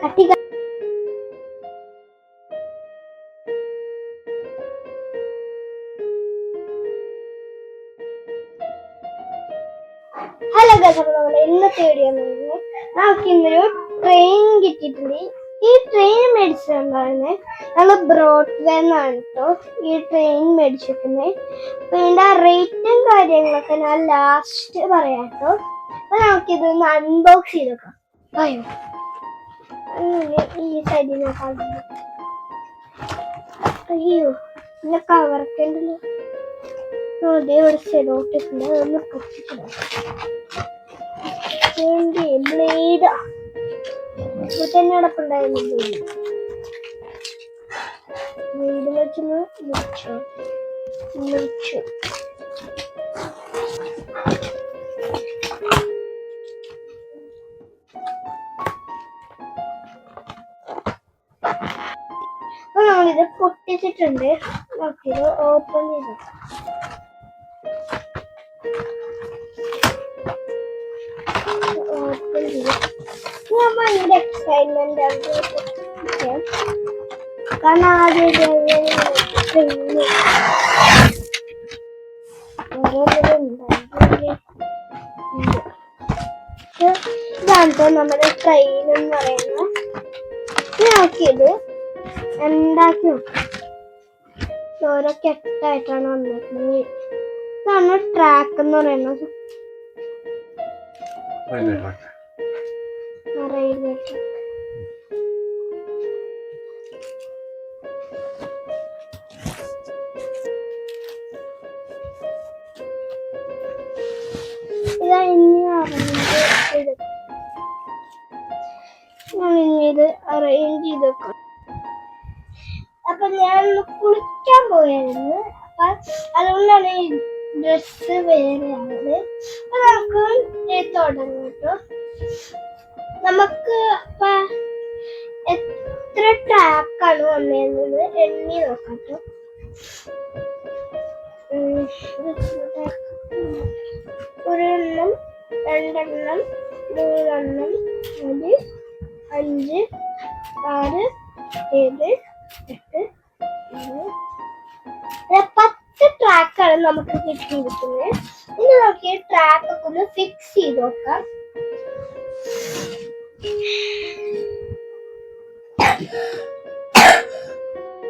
കട്ടി. Hello guys, അപ്പോൾ നമ്മുടെ ഇന്നത്തെ വീഡിയോ എന്ന് പറയുന്നത് നമുക്ക് ഇന്നൊരു ട്രെയിൻ കിട്ടിയിട്ടുണ്ട്. ഈ ട്രെയിൻ മേടിച്ചിട്ടുണ്ടായിരുന്നെ ഞങ്ങൾ ബ്രോഡ്വേ എന്നാണ് കേട്ടോ ഈ ട്രെയിൻ മേടിച്ചിരിക്കുന്നത്. അപ്പൊ ഇതിന്റെ റേറ്റും കാര്യങ്ങളൊക്കെ ഞാൻ ലാസ്റ്റ് പറയാം കേട്ടോ. അപ്പൊ നമുക്കിതൊന്ന് അൺബോക്സ് ചെയ്ത് നോക്കാം. അയ്യോ, അങ്ങനെ ഈ സൈഡിൽ നോക്കാം. അയ്യോ, പിന്നെ കവറൊക്കെ ഉണ്ടല്ലോ. അതേ ഒരു സെലോട്ടിട്ടുണ്ട്, അതൊന്ന് പൊട്ടിച്ചിടാം. ബ്ലേഡ് ഇപ്പൊ തന്നെ അടപ്പുണ്ടായിരുന്നു. ബ്ലേഡ് വെച്ചൊന്ന് മുറിച്ചു. അപ്പൊ നമ്മളിത് പൊട്ടിച്ചിട്ടുണ്ട്. നമുക്കിത് ഓപ്പൺ ചെയ്ത് ഞാൻ ഭയങ്കര എക്സൈറ്റ്മെന്റ് ആണ്. കാരണം ആദ്യം ഇതാണ് നമ്മുടെ ട്രെയിൻ എന്ന് പറയുന്നത്. നോക്കിയത് ഉണ്ടാക്കി നോക്കാം. ഓരോ കെട്ടായിട്ടാണ് വന്നിരിക്കുന്നത്. ഇതാണ് ട്രാക്ക് എന്ന് പറയുന്നത്. Railway track. ഇതാ ഇനി ഇത് അറേഞ്ച് ചെയ്ത് വെക്കാം. അപ്പൊ ഞാൻ കുളിക്കാൻ പോയായിരുന്നു. അപ്പൊ അതുകൊണ്ടാണ് ഈ ഡ്രസ് വേറെയാണത്. അപ്പൊ നമുക്ക് തുടങ്ങാം കേട്ടോ. നമുക്ക് എത്ര ട്രാക്കാണ് വന്നേന്നത് എണ്ണി നോക്കാം കേട്ടോ. ഒരെണ്ണം, രണ്ടെണ്ണം, മൂന്നെണ്ണം, 4, 5, 6, 7, 8, 10 ട്രാക്കാണ് നമുക്ക് കിട്ടിയിരിക്കുന്നത്. ഇനി നമുക്ക് ഈ ട്രാക്കൊക്കെ ഒന്ന് ഫിക്സ് ചെയ്ത് നോക്കാം.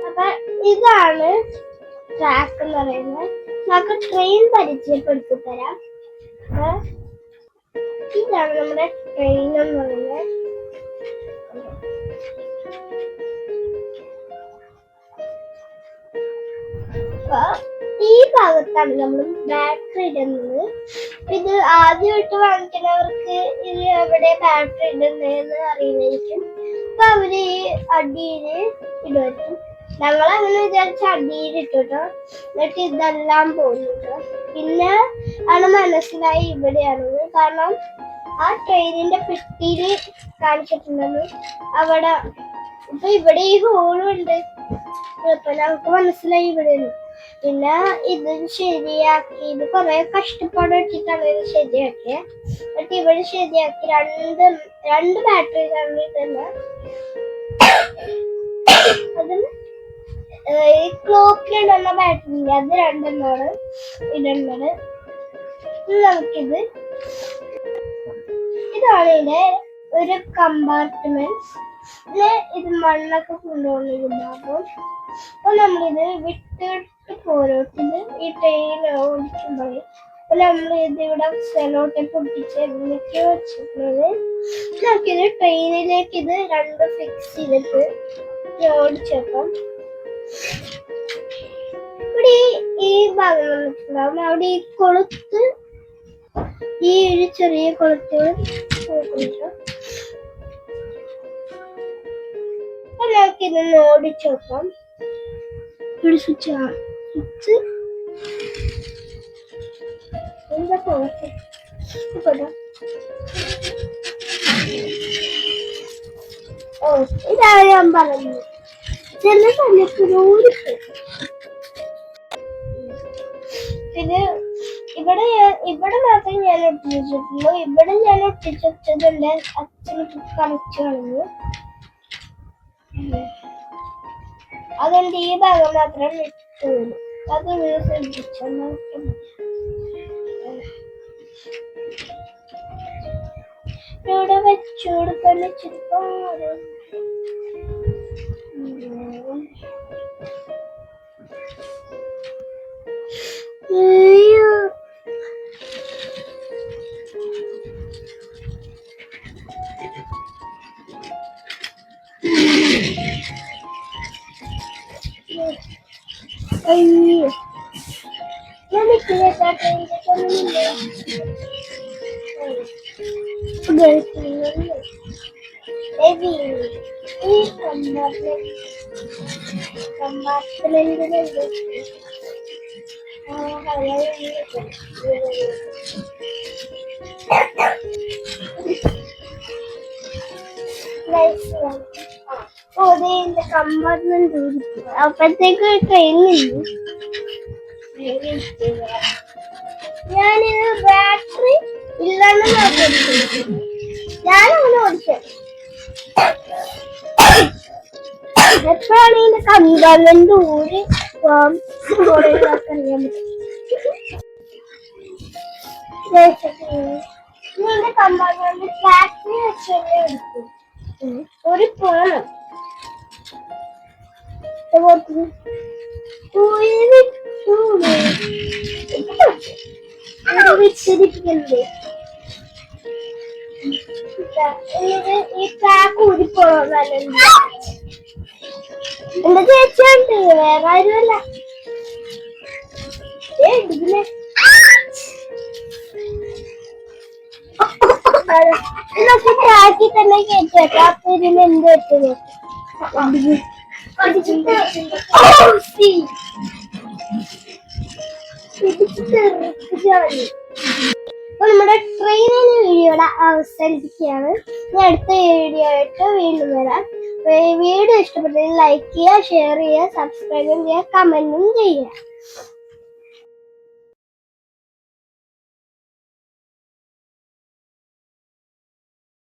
അപ്പൊ ഇതാണ് ട്രാക്ക് എന്ന് പറയുന്നത്. നമുക്ക് ട്രെയിൻ പരിചയപ്പെടുത്തി തരാം. ഇതാണ് നമ്മുടെ ട്രെയിൻ എന്ന് പറയുന്നത്. ഈ ഭാഗത്താണ് നമ്മൾ ബാറ്ററി ഇടുന്നത്. ഇത് ആദ്യമായിട്ട് വാങ്ങിക്കുന്നവർക്ക് ഇത് എവിടെ ബാറ്ററി ഇടുന്നതെന്ന് അറിയില്ലായിരിക്കും. അപ്പൊ അവര് ഈ അടിയില് ഇടുമായിരിക്കും. ഞങ്ങൾ അങ്ങനെ വിചാരിച്ച അടിയിൽ ഇട്ടോ. എന്നിട്ട് ഇതെല്ലാം പോകുന്നുട്ടോ. പിന്നെ ആണ് മനസ്സിലായി ഇവിടെയാണെന്ന്. കാരണം ആ ട്രെയിനിന്റെ പെട്ടിയില് കാണിച്ചിട്ടുണ്ടെന്ന് അവിടെ. ഇപ്പൊ ഇവിടെ ഈ ഹോളും ഉണ്ട്. ഇപ്പൊ നമുക്ക് മനസ്സിലായി ഇവിടെയാണ്. പിന്നെ ഇത് ശരിയാക്കി, ഇത് കൊറേ കഷ്ടപ്പാട് വെച്ചിട്ടാണ് ഇത് ശരിയാക്കിയത്. എന്നിട്ട് ഇവിടെ ശരിയാക്കി രണ്ട് ബാറ്ററിയാണ് ഇതന്നെ. അതിന് ഈ ക്ലോക്കിലിടുന്ന ബാറ്ററി അത് രണ്ടെണ്ണമാണ് ഇടുന്നത്. നമുക്കിത് ഇതാണ് ഇതിന്റെ ഒരു കമ്പാർട്ട്മെന്റ്. ഇത് മണ്ണൊക്കെ കൊണ്ടുപോകുന്നതാകും. അപ്പൊ നമ്മളിത് വിട്ടിട്ട് പോരോട്ടിത് ഈ ട്രെയിൻ ഓടിക്കുമ്പോൾ നമ്മൾ ഇത് ഇവിടെ സെലോട്ടെ പൊട്ടിച്ച് ഇതിലേക്ക് വെച്ചിട്ടുള്ളത്. നമുക്കിത് ട്രെയിനിലേക്ക് ഇത് രണ്ട് ഫിക്സ് ചെയ്തിട്ട് ഓടിച്ചേക്കാം. ഇവിടെ ഈ ഭാഗം വന്നിട്ടുണ്ടാവും. അവിടെ ഈ കൊളുത്ത്, ഈ ഒരു ചെറിയ കൊളുത്തുകൾ നോക്കുന്നുണ്ടോ. അപ്പൊ നമുക്കിതൊന്ന് ഓടിച്ചു നോക്കാം. ഇവിടെ സ്വിച്ച് എന്താ പോകട്ടെ. ഓ, ഇതാണ് ഞാൻ പറഞ്ഞു. ചില സമയത്ത് ഓടിപ്പോയി. പിന്നെ ഇവിടെ മാത്രമേ ഞാൻ ഒട്ടിച്ചിട്ടുള്ളൂ. ഇവിടെ ഞാൻ ഒട്ടിച്ചിട്ടുണ്ട്. അച്ഛന് കളിച്ചു കളഞ്ഞു. അതുകൊണ്ട് ഈ ഭാഗം മാത്രം വിട്ടു വരും. അത് ശ്രദ്ധിച്ചു. ഇവിടെ വെച്ചുകൊടുക്കാൻ ചിരിപ്പാട് അയ്യോ ഞാൻ ഈ കമ്പാർട്ട്മെന്റിൽ കമ്പാർട്ട്മെന്റ് അപ്പഴത്തേക്ക് ട്രെയിനിൽ ഞാനിത് ബാറ്ററി ഇല്ലാണ്ട് ഞാനങ്ങനെ ഓടിച്ചത്. എപ്പോഴാണ് ഇതിന്റെ കമ്പാർട്ട്മെന്റ് ഊരി അറിയാൻ പറ്റും. കമ്പാർട്ട്മെന്റ് ബാറ്ററി വെച്ചല്ലേ എടുക്കും ഒരു പോണം വിച്ഛേദിപ്പിക്കുന്നത്. ഈ ട്രാക്ക് ഊരിപ്പോണം. എന്റെ ചേച്ചിയുണ്ട്, വേറെ ആരുമല്ല. ഇതിനെ ട്രാക്കിൽ തന്നെ കേട്ടേക്കാം. അപ്പൊ ഇതിന് എന്ത് പറ്റുന്നു? നമ്മുടെ ട്രെയിനിങ് വീഡിയോയുടെ അവസാനിപ്പിക്കുകയാണ്. ഞാൻ അടുത്ത വീഡിയോ ആയിട്ട് വീണ്ടും വരാം. വീഡിയോ ഇഷ്ടപ്പെട്ടെങ്കിൽ ലൈക്ക് ചെയ്യുക, ഷെയർ ചെയ്യുക, സബ്സ്ക്രൈബ് ചെയ്യുക, കമന്റും ചെയ്യുക.